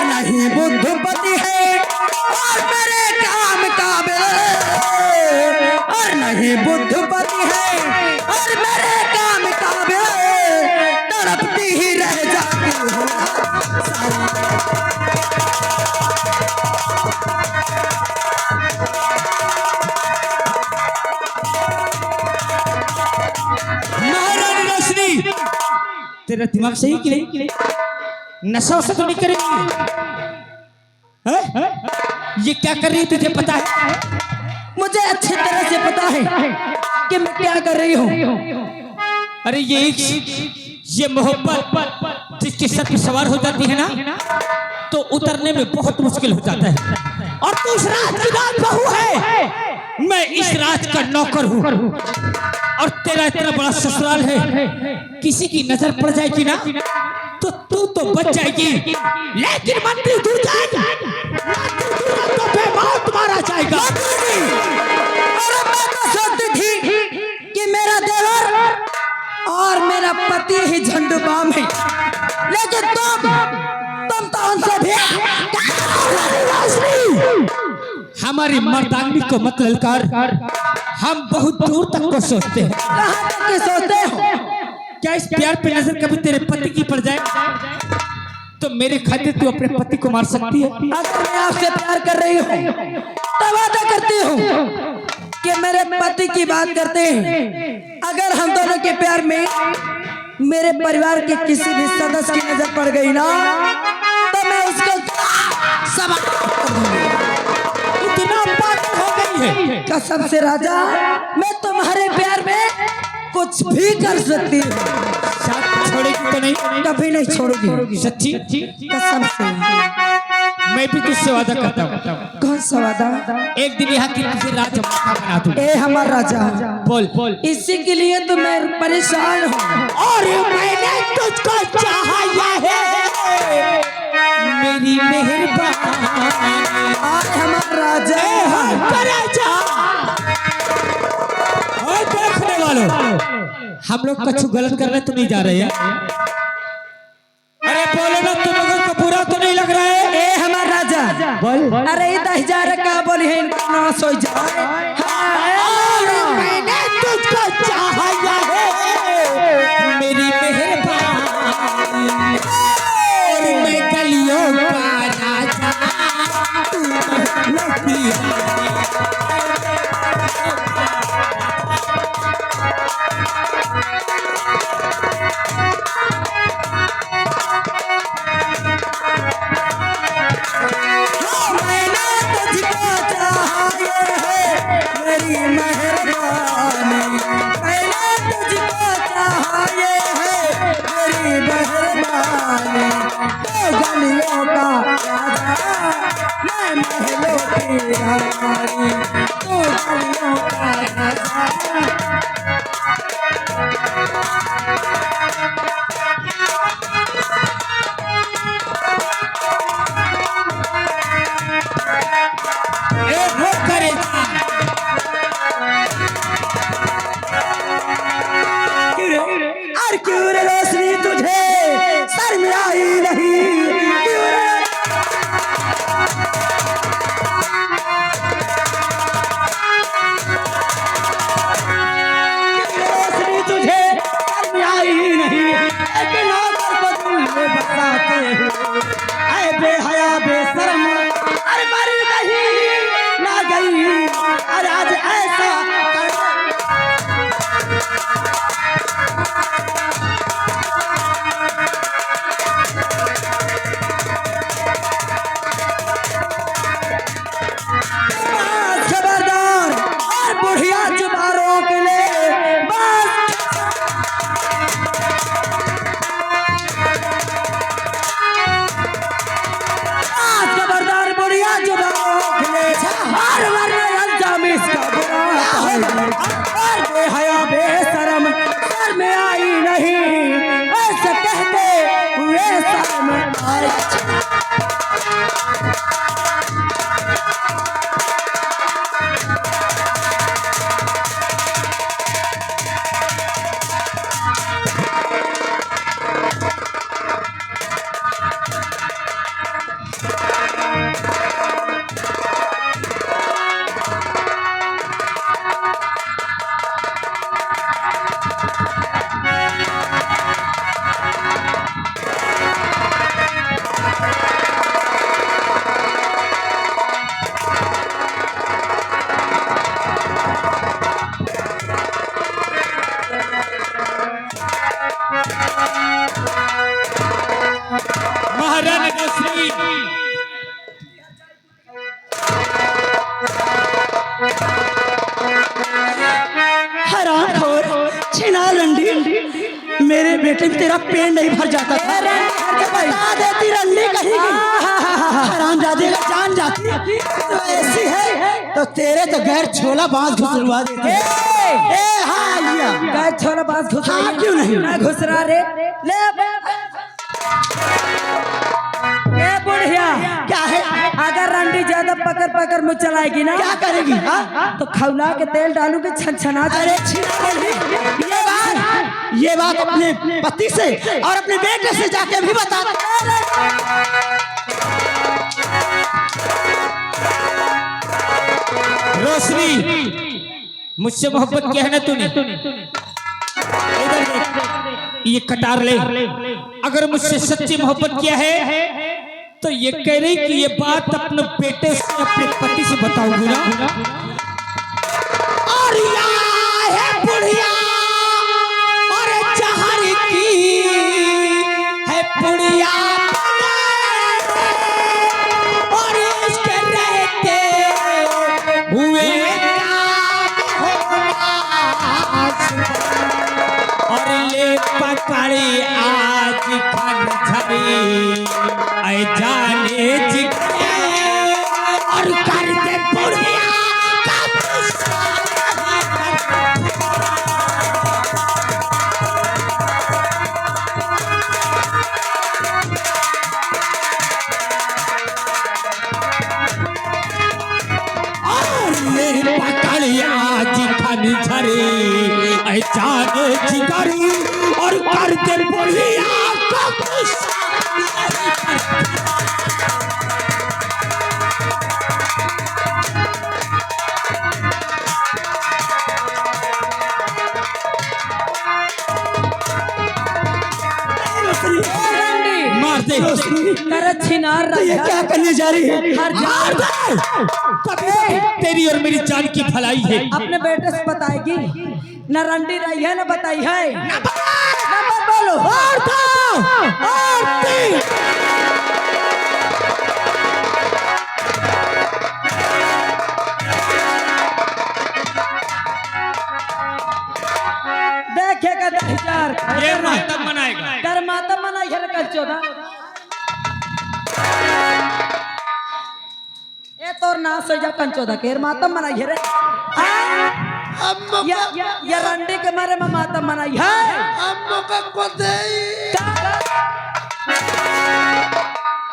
नहीं बुद्धपति है और मेरे काम काबिल, और नहीं बुद्धपति है और मेरे काम काबिल, तड़पती ही रह जाती हूँ। महारानी रोशनी, तेरा दिमाग सही कि नहीं? नशा वशा तो नहीं करेगी? ये क्या कर रही है तुझे पता है? मुझे अच्छी तरह से पता है कि मैं क्या कर रही हूँ। अरे ये मोहब्बत जिसके सर पर सवार हो जाती है ना, तो उतरने में बहुत मुश्किल हो जाता है। और तू इस राज की राजबहू है, मैं इस राज का नौकर हूँ। और तेरा इतना बड़ा ससुराल है, किसी की नजर पड़ जाएगी ना तो तू तो बच जाएगी, लेकिन मंत्री दुर्जन तो बेमौत मारा जाएगा। और मैं तो सोचती थी कि मेरा देवर और मेरा पति ही झंडूबाम है, लेकिन तुम तो उनसे भी। हमारी मर्दांगी को मत ललकार, हम बहुत दूर तक को सोचते हैं। कहाँ तक के सोचते हो? क्या इस प्यार पे नजर कभी तेरे पति की पड़ जाए तो मेरे खातिर तू अपने पति को मार सकती है? अगर मैं आपसे प्यार कर रही हूँ तो वादा करती हूँ कि मेरे पति की बात करते हैं। अगर हम दोनों के प्यार में मेरे परिवार के किसी भी सदस्य की नजर पड़ गई ना, तो मैं उसको इतना पागल हो गई है? कसम से राजा, मैं तुम्हारे प्यार में कुछ भी कर सकती हूँ। साथ छोड़ेगी तो नहीं? कभी नहीं छोड़ूंगी। सच्ची? कसम से। मैं भी तुझसे वादा करता हूँ। कौन सा वादा? एक दिन यहाँ की तुझे राजमाता बना दूंगा। ए हमारा राजा, बोल। इसी के लिए तो मैं परेशान हूँ। और मैंने तुझको चाहा है, मेरी मेहरबानी। आज हमारा राजा देखने वालों, हम लोग कुछ गलत करने तो नहीं जा रहे हैं? अरे बोलो ना, तुम लोगों को बुरा तो नहीं लग रहा है? ए हमारा राजा बोल। अरे 10,000 का बोली है, इनका नाश हो जाए। मैंने तुझको चाहा है, मेरी मेहरबानी। और मैं गलियों का राजा, मेरी मेहरबानी, मैंने तुझको चाहा है, मेरी मेहरबानी। तो गलियों का राजा, मैं महलों की रानी। तो गलियों का राजा। और क्यों रे रोशनी तुझे सर में आई नहीं? क्यों रे? रोशनी तुझे सर में आई नहीं, लेकिन आकर को दिल में बसाते हो। ऐ बेहया बेशर्म, अरे मर गई ना गई, और आज ऐसा खबरदार। और बुढ़िया चुबारों के लिए बस। खबरदार बुढ़िया चुबारों के लिए और बेहया बेशरम सर में आई नहीं, ऐसा कहते हुए सर में आई। महारानी रोशनी हरामखोर छिना रंडी, मेरे बेटे में तेरा पेट नहीं भर जाता था। बता देती रंडी कहीं हरामजादी का जान जाती तो ऐसी है तो तेरे तो गैर छोला बांस घुसरवा देती। गैर छोला बांस घुसरा क्यों नहीं मैं घुसरा रे ले बुढ़िया। क्या है अगर रंडी ज्यादा पकड़ पकड़ मुझ चलाएगी ना क्या करेगी? तो खौला के तेल डालू के छनछना। ये बात अपने पति से और अपने बेटे से जाके भी बता। रोशनी मुझसे मोहब्बत किया है ना तूने? इधर देख, ये कटार ले। अगर मुझसे सच्ची मोहब्बत किया है तो ये कह रही कि ये बात अपने बेटे से अपने पति से बताऊंगी ना। और है बुढ़िया और जहर की है बुढ़िया और इसके रहते हुए और ले पकड़ी आज खन झरी ऐ जाने जिगे और कर दे बुढ़िया पकड़ी आज खन झरी ऐ जाने जिगरी और कर दे बुढ़िया मार दे। छिनार तो ये क्या करने जा रही है? मार दे। तेरी और मेरी जान की भलाई है। अपने बेटे से बताएगी न रंडी रही है न बताई है न बोलो। देखेगा 10,000 ये मातम मनाएगा। कर मातम मनाई है कल 14 ए तोर ना सो जा कल 14 केर मातम मनाई है रे। या रंडी के मारे में मातम मनाई है।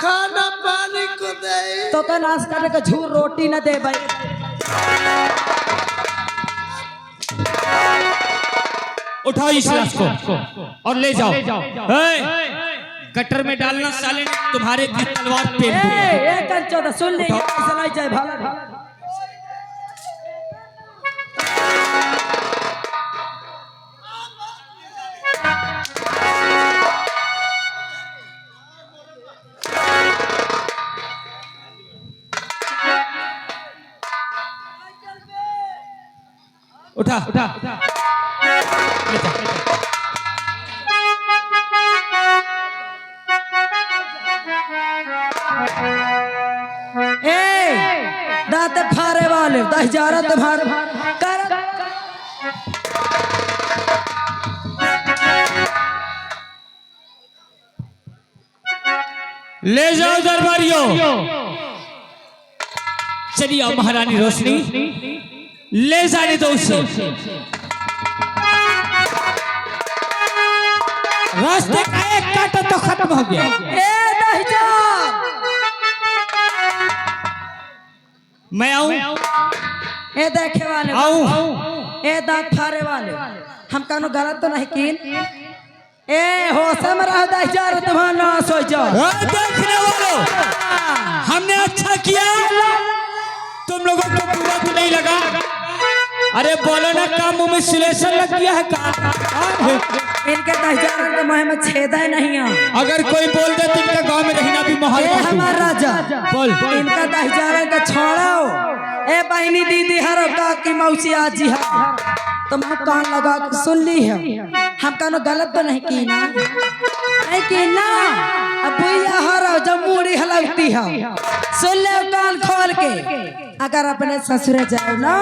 खाना पानी को दे तो नाश करने का झूर रोटी न दे भाई। उठाओ इस लाश को और ले जाओ। गटर में डालना साले ने तुम्हारे की तलवार पे। कल 14 सुन ले चलाई जाए भाला। उठा उठा ले जा। दांत फारे वाले 10,000 तुम्हारे कर। ले जाओ दरबारियों। चलिए आओ महारानी रोशनी, ले जाने दो उसे। रास्ते का एक कांटा तो खत्म हो गया। ए दहजान, मैं आऊं? ए देखे वाले, आऊं? ए दांत फाड़े वाले, हम कानो गलत तो नहीं कीन? ए होश में रहो दहजान, तुम्हारा नाश हो जाओ। देखने वालों, हमने अच्छा किया, तुम लोगों को बुरा तो नहीं लगा? अरे बोलो ना, काम मुंह में सिलेशन लग गया है का? इनके दहजान के मुंह में छेद है नहीं है। अगर कोई बोल दे तो इनका गांव में रहना भी माहौल ए हमार राजा, बोल। इनका दहजान का छोड़ो। ए बहनी दीदी हर काकी मौसी आजी है, तुम कान लगा के सुन ली है, हम कानो गलत तो नहीं की ना? नहीं की ना? अब भैया हर जब मूड़ी हलकती है, सुन ले कान खोल के। अगर अपने ससुरे जाओ ना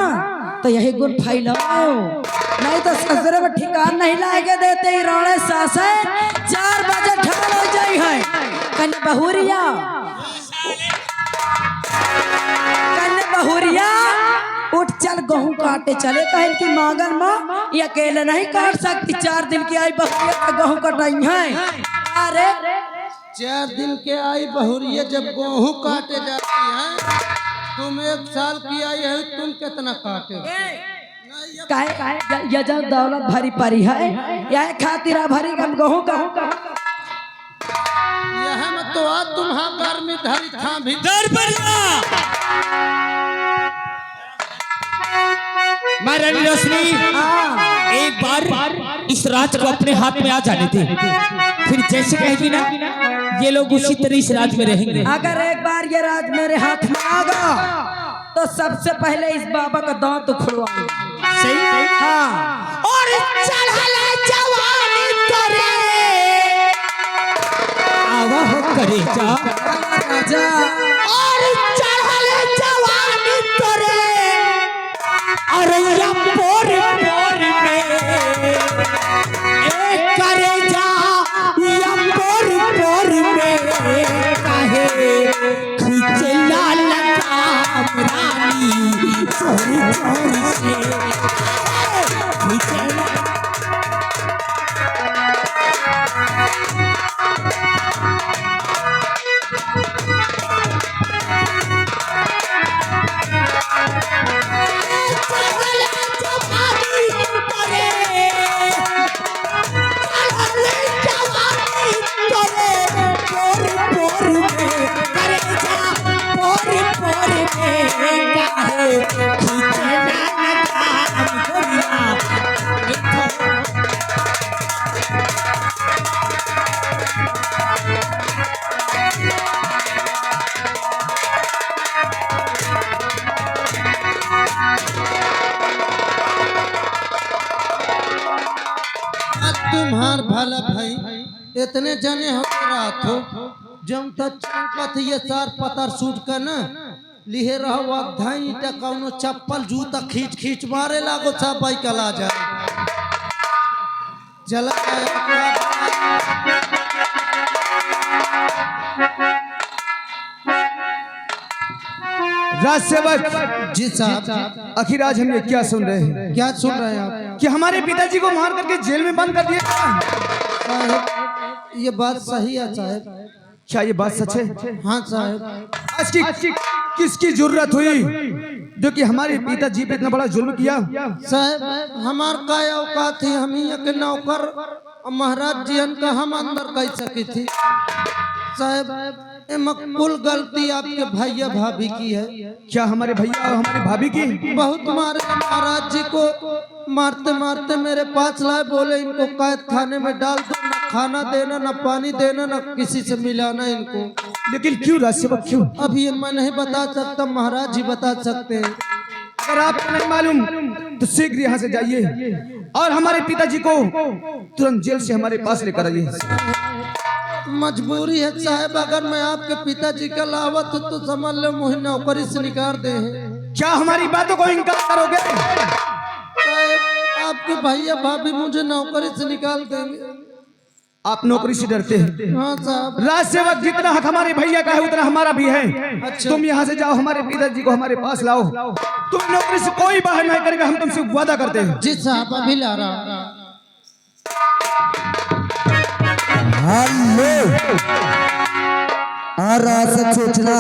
तो यही गुण फैलाओ, नहीं तो ससुरे में ठिकान नहीं लागे देते ही रोड़े सासे 4 बजे ढल हो जाई है। कन्या बहुरिया, कन्या बहुरिया उठ चल गेहूं काटे चले, कहें कि मांगन माँ ये अकेले नहीं काट सकती, 4 दिन की आई बहुरिया का गेहूं कटाई है। अरे 4 दिन के आई बहुरिया जब गेहूं काटे जाती है, तुम 1 साल की आई है, तुम कितना काटे? ये जब दौलत भरी पड़ी है, यह खातिर भरी हम गेहूं का यह में तो आज तुम्हारा गर्मी धरी था भी महारानी रोशनी, एक बार इस राज को अपने हाथ में आ जाने दे, फिर जैसे कहेगी ना ये लोग उसी तरह इस राज में रहेंगे। अगर एक बार ये राज मेरे हाथ में आ गया तो सबसे पहले इस बाबा का दांत उखड़वा। सही? हाँ। और चढ़ले जवानी तोरे आवा हो करेजा, राजा और चढ़ले जवानी तोरे अरे या पोर पोर में एक करेजा या पोर पोर में काहे खींचे लाल काम रानी चोरी चोरी से तुम्हार भला भाई इतने जने हो रात हो जब तक चौकत ये 4 पतर सूट कर ना लिहे रहो धाई कौनो चप्पल जूता खींच खींच मारे लागो सब भाई कला जाए चला राज सेवक जी साहब। आखिर आज हम ये क्या सुन रहे हैं? क्या सुन रहे हैं आप? कि हमारे पिताजी को मार करके जेल में बंद कर दिया। साहब ये बात सही है साहब। क्या ये बात सच है? हाँ साहब। आज की किसकी जरूरत हुई जो कि हमारे पिताजी पे इतना बड़ा जुल्म किया? साहब हमार का औकात थी, हम ही के नौकर महाराज जी का हम अंदर कह सकी थी साहब। कुल गलती आपके भैया भाभी की है। क्या हमारे भैया और हमारी भाभी की? बहुत मारे महाराज जी को, मारते मारते मेरे पास लाए, बोले इनको कैद खाने में डाल दो, न खाना देना न पानी देना न किसी से मिलाना इनको। लेकिन क्यों राज सेवक क्यों? अभी मैं नहीं बता सकता, महाराज जी बता सकते हैं। अगर आपको नहीं मालूम तो शीघ्र यहाँ से जाइए और हमारे पिताजी को तुरंत जेल से हमारे पास लेकर आइए। मजबूरी है साहब, अगर मैं आपके पिताजी का लावत तो समझ लो मुझे नौकरी से निकाल दे। क्या हमारी बातों को इनकार करोगे? आपके भैया भाभी मुझे नौकरी से निकाल देंगे। आप नौकरी से डरते हैं। हाँ साहब। राज सेवक जितना हक हमारे भैया का है उतना हमारा भी है। अच्छा। तुम यहाँ से जाओ, हमारे पिताजी को हमारे पास लाओ। तुम नौकरी से कोई बाहर नहीं करेगा, हम तुमसे वादा करते हैं। जी साहब अभी ला रहा। और आज सूचना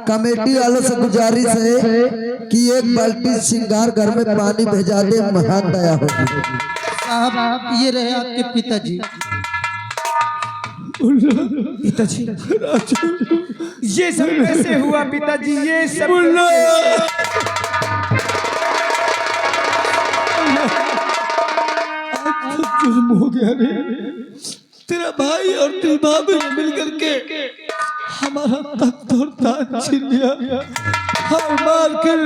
कमेटी वालों से गुजारिश है कि एक बाल्टी श्रृंगार घर में पानी भेजा दे, महान दया होगी। साहब ये रहे आपके पिताजी। पिताजी ये सब कैसे हुआ पिताजी? ये सब जुल्म हो गया रे। तेरा भाई और तेरी भाभी ने मिलकर के हमारा तख्त और ताज छीन लिया और मार कर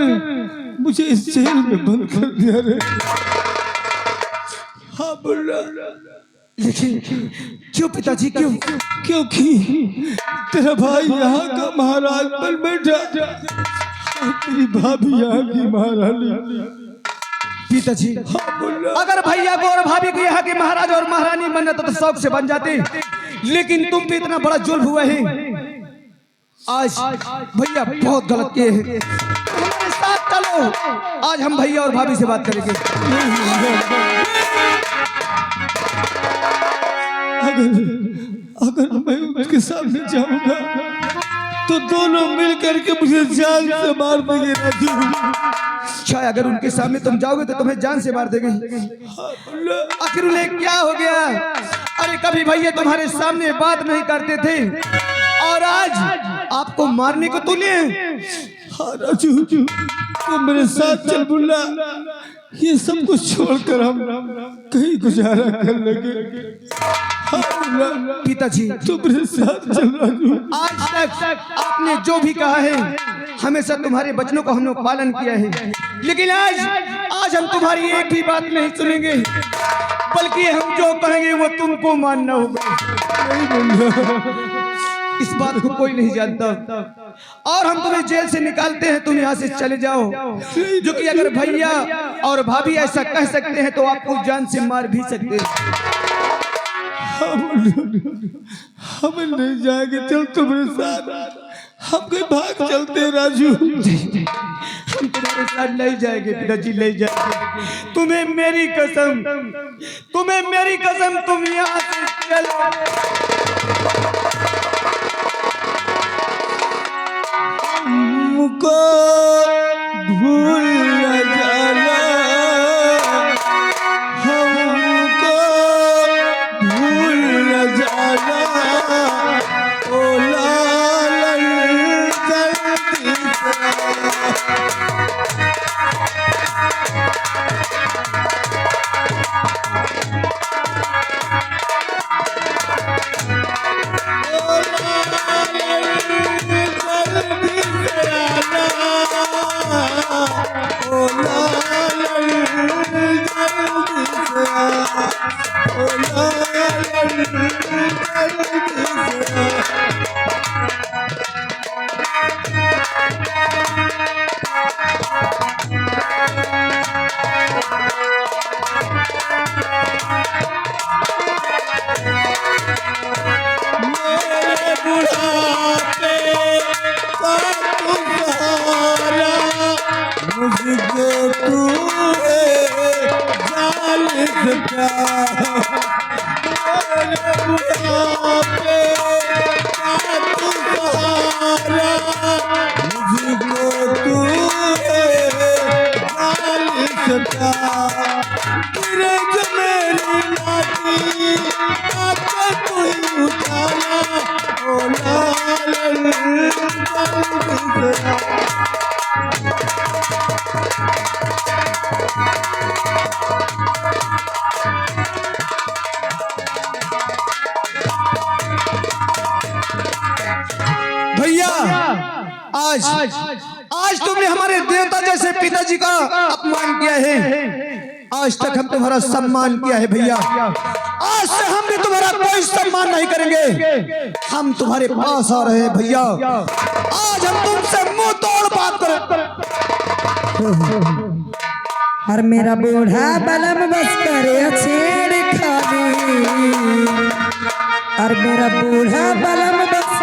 मुझे इस जेल में बंद कर दिया रे। हाँ बुल्ला, लेकिन क्यों पिताजी, क्यों? क्योंकि तेरा भाई यहाँ का महाराज बन बैठा और तेरी भाभी यहाँ की महारानी। पिताजी अगर भैया को और भाभी को यहाँ के महाराज और महारानी बनना तो शौक से बन जाते, लेकिन तुम पे इतना बड़ा जुल्म हुआ है। आज भैया बहुत गलत किए हैं। हमारे साथ चलो, आज हम भैया और भाभी से बात करेंगे। अगर मैं उनके सामने जाऊंगा तो दोनों मिल करके मुझे जान से मार देंगे राजू। शायद अगर उनके सामने तुम जाओगे तो तुम्हें जान से मार देंगे। आखिर उन्हें क्या हो गया? अरे कभी भैया तुम्हारे सामने बात नहीं करते थे और आज आपको मारने को तुले। हाँ राजू, तुम मेरे साथ चल बुल्ला, ये सब कुछ छोड़कर हम कहीं गुजारा कर लेंगे। पिताजी तुम मेरे साथ चल राजू। आज तक आपने जो भी कहा है हमेशा तुम्हारे वचनों को हमने पालन किया है, लेकिन आज हम तुम्हारी एक भी बात नहीं सुनेंगे, बल्कि हम जो कहेंगे वो तुमको मानना होगा। इस बात को कोई नहीं जानता और हम तुम्हें जेल से निकालते हैं, तुम यहाँ से चले जाओ। जो कि अगर भैया और भाभी ऐसा कह सकते हैं तो आपको जान से मार भी सकते हैं। हम नहीं जाएंगे, चल तुम्हारे साथ, हम कहीं भाग चलते हैं राजू। हम तुम्हारे साथ नहीं जाएंगे पिताजी, नहीं जाएंगे। तुम्हें मेरी कसम, तुम यहाँ से चलो। हमको भूल न जाना, हमको भूल न जाना, ओ लाल जल्दी मुझको तू जाल से प्यार, मेरे बुढ़ापे का तू सहारा, मुझको तू जाल से प्यार, तेरे जो मेरी लाठी आके तू ही उठाना, ओ लाल भैया। आज तुमने हमारे देवता जैसे पिताजी का अपमान किया है, आज तक हम तुम्हारा सम्मान किया है भैया। आज से हम भी तुम्हारा कोई सम्मान नहीं करेंगे, हम तुम्हारे पास आ रहे हैं भैया। आज हम तुमसे मुंह तोड़ बात करें। और मेरा बूढ़ा बलम बस करे छेड़ खाली। और मेरा बूढ़ा बलम बस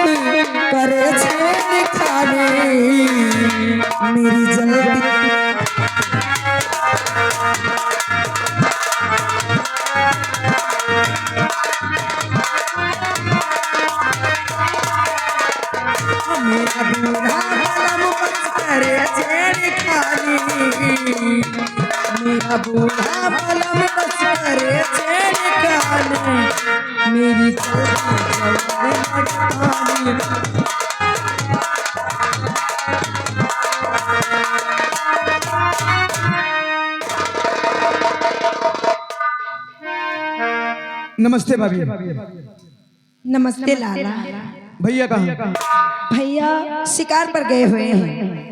करे छेड़ खाने मेरी जल्दी मेरा बूढ़ा बलम बस करे छेड़ खाने मेरा बूढ़ा बलम बस करे छेड़ खाने मेरी जल्दी नमस्ते भाभी। नमस्ते लाला। भैया कहाँ? भैया शिकार पर गए हुए हैं।